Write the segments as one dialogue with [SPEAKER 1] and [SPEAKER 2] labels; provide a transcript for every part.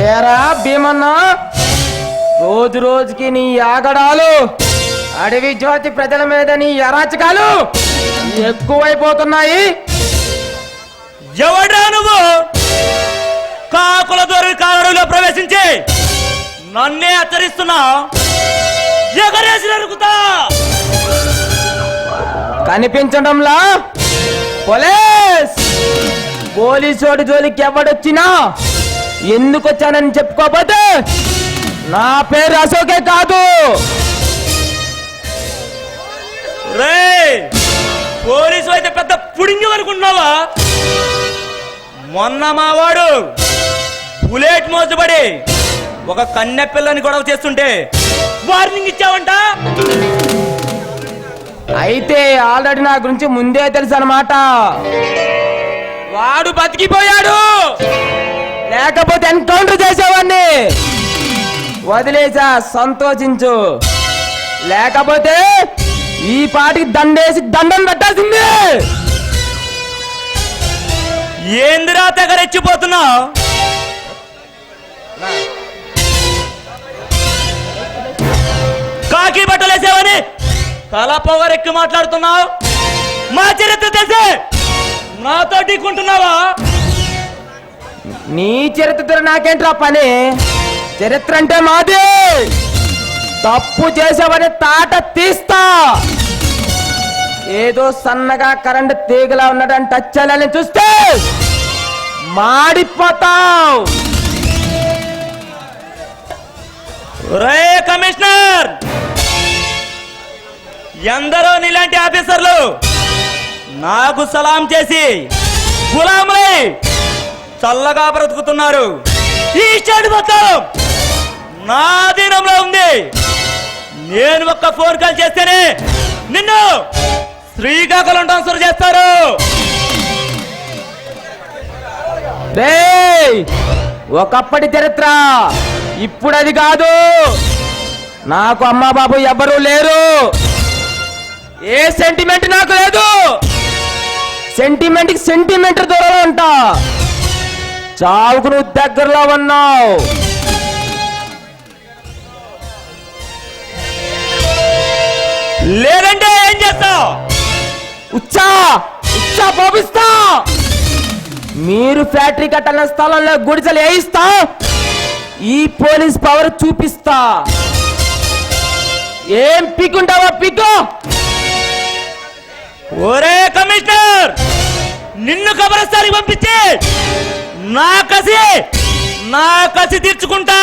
[SPEAKER 1] ఏరా భీమన్న, రోజు రోజుకి నీ ఆగడాలు, అడవి జ్యోతి ప్రజల మీద నీ అరాచకాలు ఎక్కువైపోతున్నాయి.
[SPEAKER 2] ఎవడా నువ్వు? కాకుల దొరి కారులో ప్రవేశించి నన్నే హెచ్చరిస్తున్నా. ఎగరేసి నరుకుతా.
[SPEAKER 1] కనిపించడంలా పోలీసోడి జోలికి ఎవడొచ్చినా ఎందుకు వచ్చానని చెప్పుకోకపోతే నా పేరు అశోకే కాదు.
[SPEAKER 2] రే, పోలీసు అయితే పెద్ద పుడింగి అనుకున్నావా? మొన్న మావాడు బుల్లెట్ మోసపడి ఒక కన్నె పిల్లని గొడవ చేస్తుంటే వార్నింగ్ ఇచ్చావంట.
[SPEAKER 1] అయితే ఆల్రెడీ నా గురించి ముందే తెలుసు అన్నమాట. వాడు బతికిపోయాడు, లేకపోతే ఎన్కౌంటర్ చేసేవాడిని. వదిలేసా, సంతోషించు. లేకపోతే ఈ పాటికి దండేసి దండం పెట్టాల్సింది.
[SPEAKER 2] ఏందిరా తెగ రెచ్చిపోతున్నావు? కాకి బట్టలేసావని తల పొగరెక్కి మాట్లాడుతున్నావు. మా చరిత్ర తెలిసే నాతో ఢీకుంటున్నావా?
[SPEAKER 1] నీ చరిత్ర నాకేంట్రా పని? చరిత్ర అంటే మాది. తప్పు చేసావని తాట తీస్తా. ఏదో సన్నగా కరెంటు తీగలా ఉన్నదని టచ్ చేయాలని చూస్తే మాడిపోతావు.
[SPEAKER 2] రే కమిషనర్, ఎందరో నీలాంటి ఆఫీసర్లు నాకు సలాం చేసి గులాములై చల్లగా బ్రతుకుతున్నారు. ఈ స్టేట్ మొత్తం నా అధీనంలో ఉంది. నేను ఒక్క ఫోన్ కాల్ చేస్తేనే నిన్ను శ్రీకాకుళం ట్రాన్స్ఫర్ చేస్తారు.
[SPEAKER 1] ఒకప్పటి చరిత్ర, ఇప్పుడు అది కాదు. నాకు అమ్మా బాబు ఎవ్వరూ లేరు. ఏ సెంటిమెంట్ నాకు లేదు. సెంటిమెంట్కి సెంటిమెంట్ దూరంలో ఉంటా. చావుకు నువ్వు దగ్గరలో ఉన్నావు.
[SPEAKER 2] లేదంటే ఏం చేస్తావు?
[SPEAKER 1] ఉచ్చా ఉచ్చా పోపిస్తా. మీరు ఫ్యాక్టరీ కట్టాలన్న స్థలంలో గుడిసెలు వేయిస్తా. ఈ పోలీస్ పవర్ చూపిస్తా. ఏం పీకుంటావా పీకో.
[SPEAKER 2] ఒరే కమిషనర్, నిన్ను కబరస్థానికి పంపించి నా కసి తీర్చుకుంటా.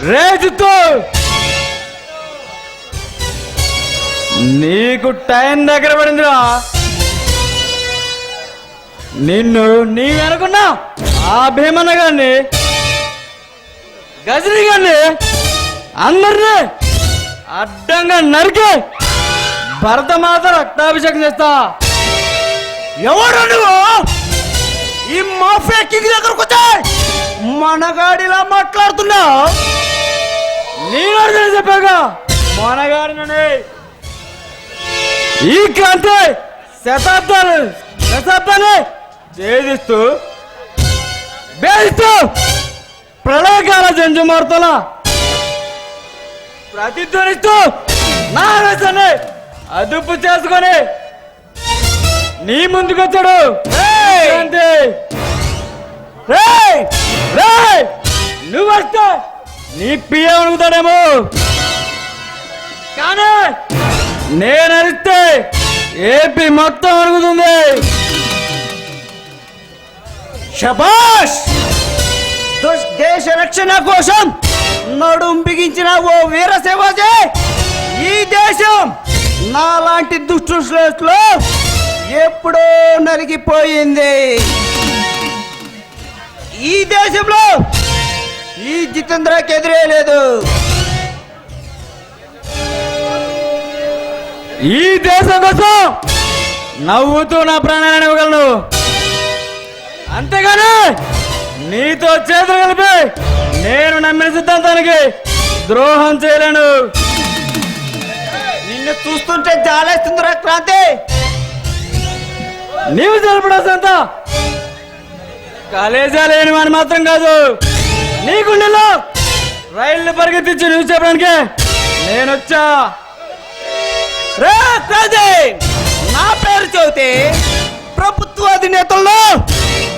[SPEAKER 2] రేజుతో నీకు టైం దగ్గర పడిందిరా. నిన్ను అనుకున్నా ఆ భీమన్న గారిని గజని గారిని అందరినీ అడ్డంగా నరికి భరతమాత రక్తాభిషేకం చేస్తా. ఎవరు నువ్వు ఈ మాఫియా కింగ్ దగ్గరకు వచ్చాయి మనగాడిలా మాట్లాడుతున్నావు? నేను చెప్పాగా మనగాడినని ఈ క్రాంతి శతాబ్దాన్ని ఛేదిస్తూ భేదిస్తూ ప్రళయకాల జంజుమార్తల ప్రతిధ్వనిస్తూ నా వేసాన్ని అదుపు చేసుకొని నీ ముందుకొచ్చాడు. నువ్వు వస్తే నీ పియ్య అడుగుతాడేమో, కానీ నేను అరిస్తే ఏపీ మొత్తం అడుగుతుంది. శబాష్! దేశ రక్షణ కోసం నడుం బిగించిన ఓ వీర శివాజీ ఈ దేశం నాలాంటి దుష్టు శ్రేష్ఠులు ఎప్పుడో నలిగిపోయింది. ఈ దేశంలో ఈ జితేంద్రకి ఎదురే లేదు. ఈ దేశం కోసం నవ్వుతూ నా ప్రాణాలను ఇవ్వగలను, అంతేగాని నీతో చేతులు కలిపి నేను నమ్మిన సిద్ధాంతానికి ద్రోహం చేయలేను. నిన్ను చూస్తుంటే జాలేస్తుందిరా క్రాంతి. నీవు జరపడాల్సింత కాలేజా లేని వాని మాత్రం కాదు, నీ గుండెల్లో రైళ్లు పరిగెత్తించి నువ్వు చెప్పడానికి నేనొచ్చా. నా పేరు చెబితే ప్రభుత్వ అధినేతల్లో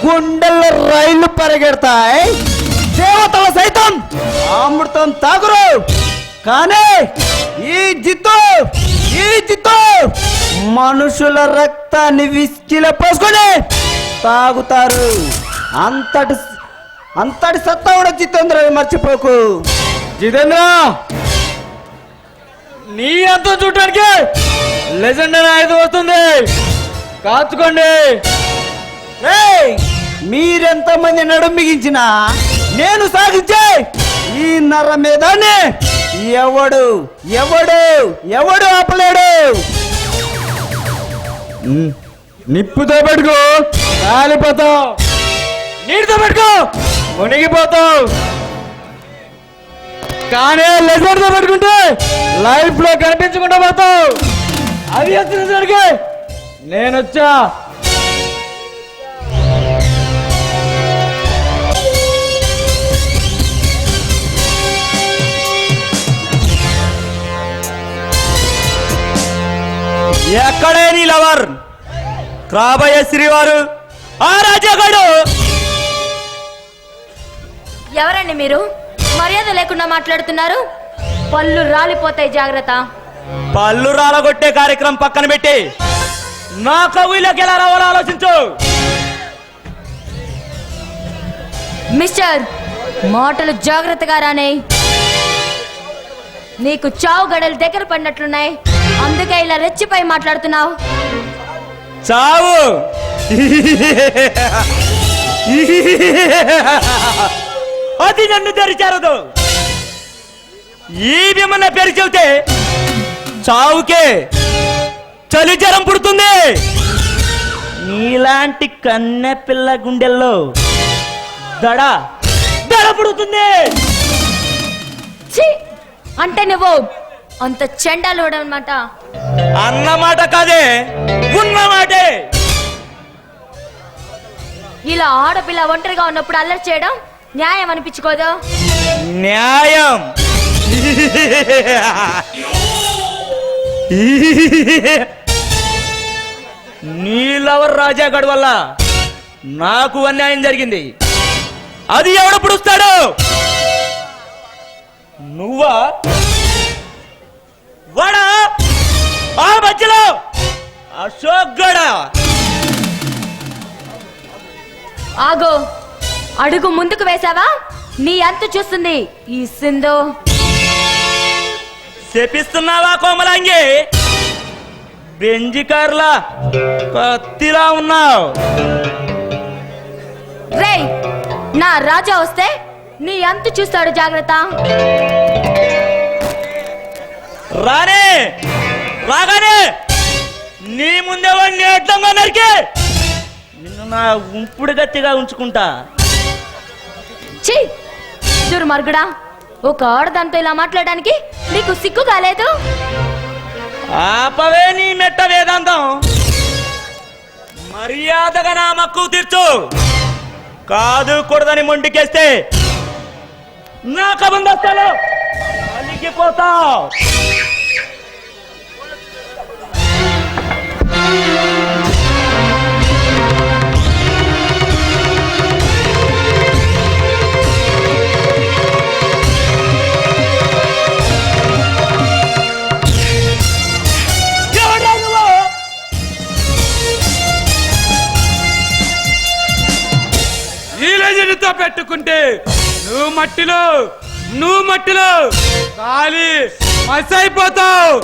[SPEAKER 2] గుండెల్లో రైళ్లు పరిగెడతాయి, దేవతలు సైతం అమృతం తాగురు. కానీ ఈ జిత్తు మనుషుల రక్తాన్ని విస్కీలో పోసుకొని తాగుతారు. అంతటి సత్తా కూడా జితేంద్ర మర్చిపోకు. జితేంద్ర నీ అంతా చూడటానికి లెజెండ్ అని ఐదు వస్తుంది, కాచుకోండి. మీరెంత మంది నడుం బిగించినా నేను సాగించే ఈ నర మీదాన్ని ఎవడు ఎవడు ఎవడు ఆపలేడు. నిప్పుతో పెట్టుకో
[SPEAKER 1] కాలిపోతావు, నీటితో పెట్టుకో మునిగిపోతావు. కానీ లెజర్తో పెట్టుకుంటే లైఫ్ లో కనిపించకుండా పోతావు. అది వచ్చినసరికి నేనొచ్చా.
[SPEAKER 2] ఎక్కడే నీ లవర్ రాబోయే శ్రీవారు ఆ రాజాగాడు?
[SPEAKER 3] ఎవరండి మీరు? మర్యాద లేకుండా మాట్లాడుతున్నారు. పళ్ళు రాలిపోతాయి, జాగ్రత్త.
[SPEAKER 2] పళ్ళు రాలగొట్టే కార్యక్రమం పక్కన పెట్టి నా కవులోకి ఎలా రావాలో ఆలోచించు.
[SPEAKER 3] మిస్టర్, మాటలు జాగ్రత్తగా రానే. నీకు చావు గడలు దగ్గర పడినట్లున్నాయి, అందుకే ఇలా రెచ్చిపోయి మాట్లాడుతున్నావు.
[SPEAKER 2] చావు అది నన్ను తెరిచారదు. ఈ విమన్న పేరు చెబితే చావుకే చలిచరం పుడుతుంది. నీలాంటి కన్నె పిల్ల గుండెల్లో దడ దడ పుడుతుంది.
[SPEAKER 3] ఛీ! అంటే నువ్వు అంత చెండాలు అన్నమాట.
[SPEAKER 2] అన్నమాట కాదే, ఉన్నమాటే.
[SPEAKER 3] ఇలా ఆడపిల్ల ఒంటరిగా ఉన్నప్పుడు అల్లరి చేయడం న్యాయం అనిపించుకోదు.
[SPEAKER 2] న్యాయం నీలవర్ రాజాగడ్ వల్ల నాకు అన్యాయం జరిగింది. అది ఎవడు పుడుస్తాడు? నువ్వా? వాడా? ఆ మధ్యలో అశోక్ గడా?
[SPEAKER 3] ఆగో, అడుగు ముందుకు వేసావా నీ అంతు చూస్తుంది ఈ సింధు.
[SPEAKER 2] శపిస్తున్నావా కోమలాంగి? బెంజికార్లా కత్తిలా ఉన్నావు.
[SPEAKER 3] రేయ్, నా రాజా వస్తే నీ అంతు చూస్తాడు, జాగ్రత్త.
[SPEAKER 2] రానే రాగానే నీ ముందే వాడిని అడ్డంగా నరికి నిన్ను నా ఉంపుడు గట్టిగా ఉంచుకుంటా.
[SPEAKER 3] ఛీ, దుర్మార్గుడా, ఒక ఆడదాంతో ఇలా మాట్లాడడానికి నీకు సిగ్గు కాలేదు?
[SPEAKER 2] ఆపవే నీ మెట్ట వేదాంతం. మర్యాదగా నా మక్కువ తీర్చు. కాదు కూడదని మొండికేస్తే నా కబంధస్తాలు అలిగిపోతావు.
[SPEAKER 4] నీలజనితో పెట్టుకుంటే నువ్వు మట్టిలో కాలి మసైపోతావు.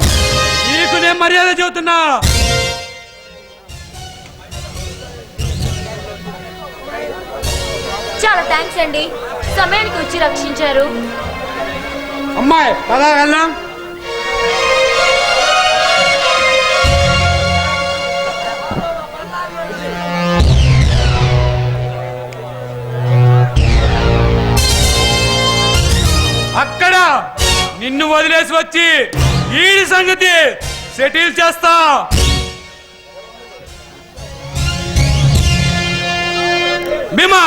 [SPEAKER 4] నీకు నేను మర్యాద చెబుతున్నా.
[SPEAKER 3] చాలా థ్యాంక్స్ అండి, సమయానికి వచ్చి రక్షించారు.
[SPEAKER 4] అమ్మాయి పదా వెళ్దాం. అక్కడ నిన్ను వదిలేసి వచ్చి ఈడి సంగతి సెటిల్ చేస్తా. భీమా,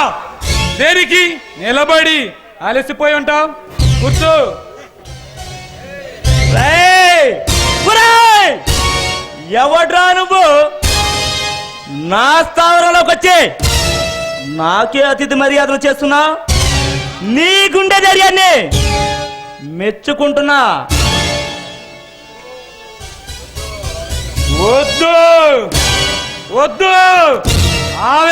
[SPEAKER 4] దేనికి నిలబడి అలసిపోయి ఉంటావు? కూర్చో.
[SPEAKER 2] ఎవడ్రా నువ్వు? నా స్థావరంలోకి వచ్చి నాకే అతిథి మర్యాదలు చేస్తున్నా. నీ గుండె ధైర్యాన్ని మెచ్చుకుంటున్నా.
[SPEAKER 4] వద్దు వద్దు, ఆవేశ